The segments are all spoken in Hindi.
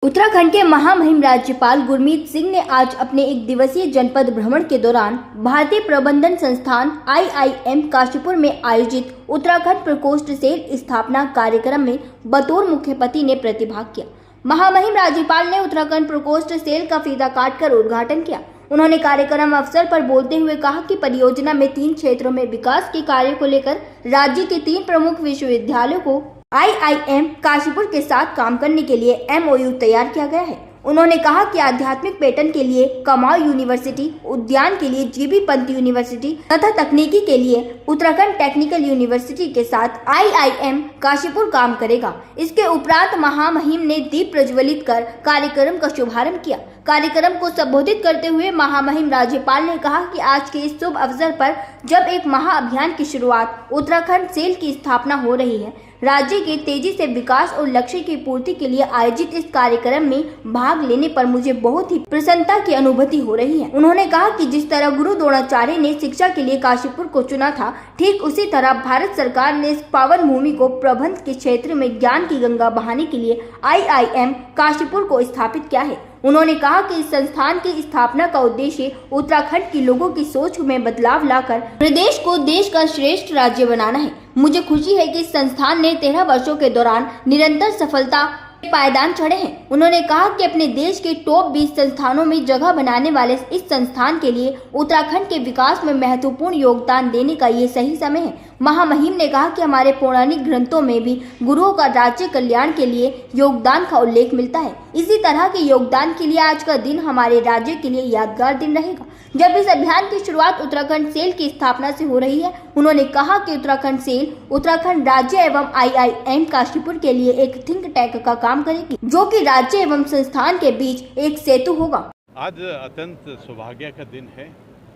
उत्तराखंड के महामहिम राज्यपाल गुरमीत सिंह ने आज अपने एक दिवसीय जनपद भ्रमण के दौरान भारतीय प्रबंधन संस्थान IIM काशीपुर में आयोजित उत्तराखंड प्रकोष्ठ सेल स्थापना कार्यक्रम में बतौर मुख्यपति ने प्रतिभाग किया। महामहिम राज्यपाल ने उत्तराखंड प्रकोष्ठ सेल का फीता काटकर उद्घाटन किया। उन्होंने कार्यक्रम अवसर पर बोलते हुए कहा कि परियोजना में 3 क्षेत्रों में विकास के कार्य को लेकर राज्य के 3 प्रमुख विश्वविद्यालयों को IIM काशीपुर के साथ काम करने के लिए MOU तैयार किया गया है। उन्होंने कहा कि आध्यात्मिक पर्यटन के लिए कमाऊ यूनिवर्सिटी, उद्यान के लिए GB पंत यूनिवर्सिटी तथा तकनीकी के लिए उत्तराखंड टेक्निकल यूनिवर्सिटी के साथ IIM काशीपुर काम करेगा। इसके उपरांत महामहिम ने दीप प्रज्वलित कर कार्यक्रम का शुभारंभ किया। कार्यक्रम को संबोधित करते हुए महामहिम राज्यपाल ने कहा कि आज के इस शुभ अवसर पर जब एक महाअभियान की शुरुआत उत्तराखंड सेल की स्थापना हो रही है, राज्य के तेजी से विकास और लक्ष्य की पूर्ति के लिए आयोजित इस कार्यक्रम में भाग लेने पर मुझे बहुत ही प्रसन्नता की अनुभूति हो रही है। उन्होंने कहा कि जिस तरह गुरु द्रोणाचार्य ने शिक्षा के लिए काशीपुर को चुना था, ठीक उसी तरह भारत सरकार ने इस पावन भूमि को प्रबंध के क्षेत्र में ज्ञान की गंगा बहाने के लिए IIM काशीपुर को स्थापित किया है। उन्होंने कहा कि इस संस्थान की स्थापना का उद्देश्य उत्तराखंड के लोगों की सोच में बदलाव लाकर प्रदेश को देश का श्रेष्ठ राज्य बनाना है। मुझे खुशी है कि इस संस्थान ने 13 वर्षों के दौरान निरंतर सफलता के पायदान चढ़े हैं। उन्होंने कहा कि अपने देश के टॉप 20 संस्थानों में जगह बनाने वाले इस संस्थान के लिए उत्तराखंड के विकास में महत्वपूर्ण योगदान देने का ये सही समय है। महामहिम ने कहा कि हमारे पौराणिक ग्रंथों में भी गुरुओं का राज्य कल्याण के लिए योगदान का उल्लेख मिलता है। इसी तरह के योगदान के लिए आज का दिन हमारे राज्य के लिए यादगार दिन रहेगा। जब इस अभियान की शुरुआत उत्तराखंड सेल की स्थापना से हो रही है, उन्होंने कहा कि उत्तराखंड सेल उत्तराखंड राज्य एवं IIM काशीपुर के लिए एक थिंक टैंक का काम करेगी, जो कि राज्य एवं संस्थान के बीच एक सेतु होगा। आज अत्यंत सौभाग्य का दिन है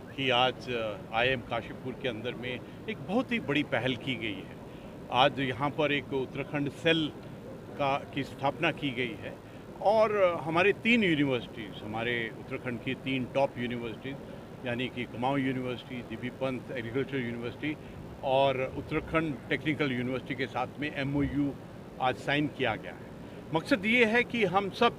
कि आज IIM काशीपुर के अंदर में एक बहुत ही बड़ी पहल की गई है। आज यहाँ पर एक उत्तराखंड सेल की स्थापना की गई है और हमारे 3 यूनिवर्सिटीज़, हमारे उत्तराखंड की 3 टॉप यूनिवर्सिटीज़ यानी कि Kumaon university, GB Pant agriculture university और उत्तराखंड टेक्निकल यूनिवर्सिटी के साथ में MOU आज साइन किया गया है। मकसद ये है कि हम सब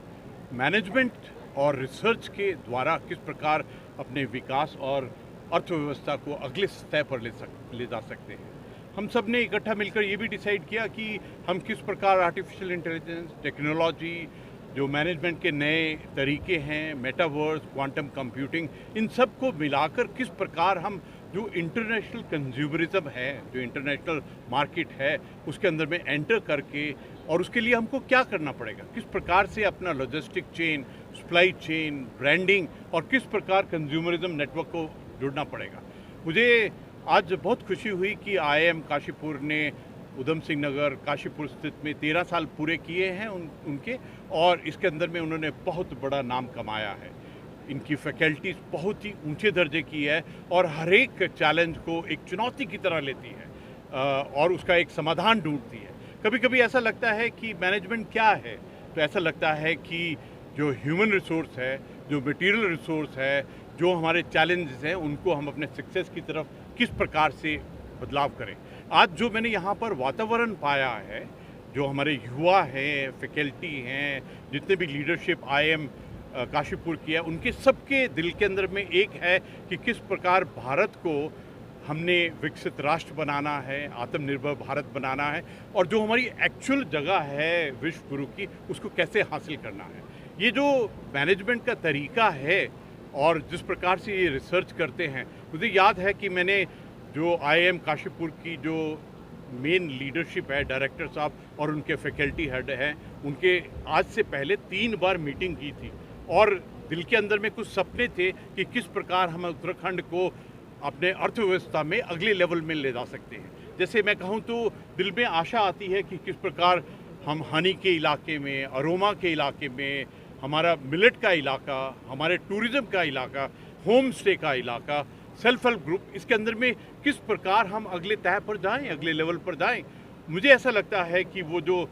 मैनेजमेंट और रिसर्च के द्वारा किस प्रकार अपने विकास और अर्थव्यवस्था को अगले स्तर पर ले जा सकते हैं। हम सब ने इकट्ठा मिलकर ये भी डिसाइड किया कि हम किस प्रकार आर्टिफिशियल इंटेलिजेंस, टेक्नोलॉजी, जो मैनेजमेंट के नए तरीके हैं, मेटावर्स, क्वांटम कंप्यूटिंग, इन सब को मिलाकर किस प्रकार हम जो इंटरनेशनल कंज्यूमरिज्म है, जो इंटरनेशनल मार्केट है, उसके अंदर में एंटर करके और उसके लिए हमको क्या करना पड़ेगा, किस प्रकार से अपना logistic chain, supply chain, branding और किस प्रकार कंज्यूमरिज्म नेटवर्क को जुड़ना पड़ेगा। मुझे आज बहुत खुशी हुई कि IIM काशीपुर ने उधम सिंह नगर काशीपुर स्थित में 13 साल पूरे किए हैं उनके, और इसके अंदर में उन्होंने बहुत बड़ा नाम कमाया है। इनकी फैकल्टीज बहुत ही ऊंचे दर्जे की है और हर एक चैलेंज को एक चुनौती की तरह लेती है और उसका एक समाधान ढूंढती है। कभी कभी ऐसा लगता है कि मैनेजमेंट क्या है, तो ऐसा लगता है कि जो ह्यूमन रिसोर्स है, जो मटेरियल रिसोर्स है, जो हमारे चैलेंजेस हैं, उनको हम अपने सक्सेस की तरफ किस प्रकार से बदलाव करें। आज जो मैंने यहाँ पर वातावरण पाया है, जो हमारे युवा हैं, फैकल्टी हैं, जितने भी लीडरशिप IIM काशीपुर की है, उनके सबके दिल के अंदर में एक है कि किस प्रकार भारत को हमने विकसित राष्ट्र बनाना है, आत्मनिर्भर भारत बनाना है और जो हमारी एक्चुअल जगह है विश्व गुरु की, उसको कैसे हासिल करना है। ये जो मैनेजमेंट का तरीका है और जिस प्रकार से ये रिसर्च करते हैं, मुझे याद है कि मैंने जो IIM काशीपुर की जो मेन लीडरशिप है, डायरेक्टर साहब और उनके फैकल्टी हेड हैं, उनके आज से पहले 3 बार मीटिंग की थी और दिल के अंदर में कुछ सपने थे कि किस प्रकार हम उत्तराखंड को अपने अर्थव्यवस्था में अगले लेवल में ले जा सकते हैं। जैसे मैं कहूँ तो दिल में आशा आती है कि किस प्रकार हम हनी के इलाके में, अरोमा के इलाके में, हमारा मिलेट का इलाका, हमारे टूरिज़्म का इलाका, होम स्टे का इलाका, सेल्फ हेल्प ग्रुप, इसके अंदर में किस प्रकार हम अगले तह पर जाएं, अगले लेवल पर जाएं। मुझे ऐसा लगता है कि वो जो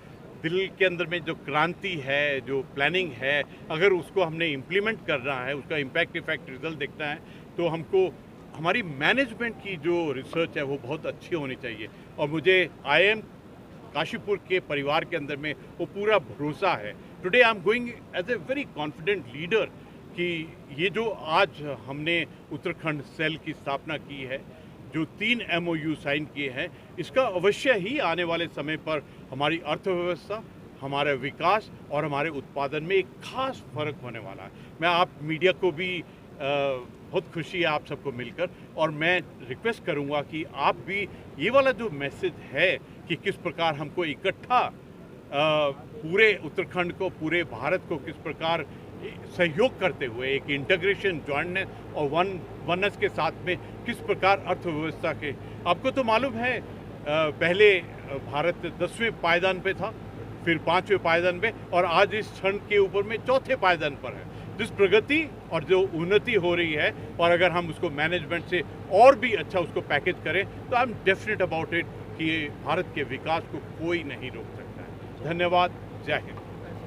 दिल के अंदर में जो क्रांति है, जो प्लानिंग है, अगर उसको हमने इम्प्लीमेंट करना है, उसका इम्पैक्ट इफेक्ट रिजल्ट देखना है, तो हमको हमारी मैनेजमेंट की जो रिसर्च है वो बहुत अच्छी होनी चाहिए। और मुझे IIM काशीपुर के परिवार के अंदर में वो पूरा भरोसा है। Today I am going as a very confident leader कि ये जो आज हमने उत्तराखंड सेल की स्थापना की है, जो 3 MOU साइन किए हैं, इसका अवश्य ही आने वाले समय पर हमारी अर्थव्यवस्था, हमारा विकास और हमारे उत्पादन में एक खास फर्क होने वाला है। मैं आप मीडिया को भी बहुत खुशी है आप सबको मिलकर, और मैं रिक्वेस्ट करूंगा कि आप भी ये वाला जो मैसेज है कि किस प्रकार हमको इकट्ठा पूरे उत्तराखंड को, पूरे भारत को किस प्रकार सहयोग करते हुए एक इंटीग्रेशन, जॉइंटनेस और वननेस के साथ में किस प्रकार अर्थव्यवस्था के, आपको तो मालूम है पहले भारत 10वें पायदान पे था, फिर 5वें पायदान पे, और आज इस क्षण के ऊपर में 4थे पायदान पर है। जिस प्रगति और जो उन्नति हो रही है, और अगर हम उसको मैनेजमेंट से और भी अच्छा उसको पैकेज करें, तो I am definite about it कि भारत के विकास को कोई नहीं रोक सकता है। धन्यवाद। जय हिंद।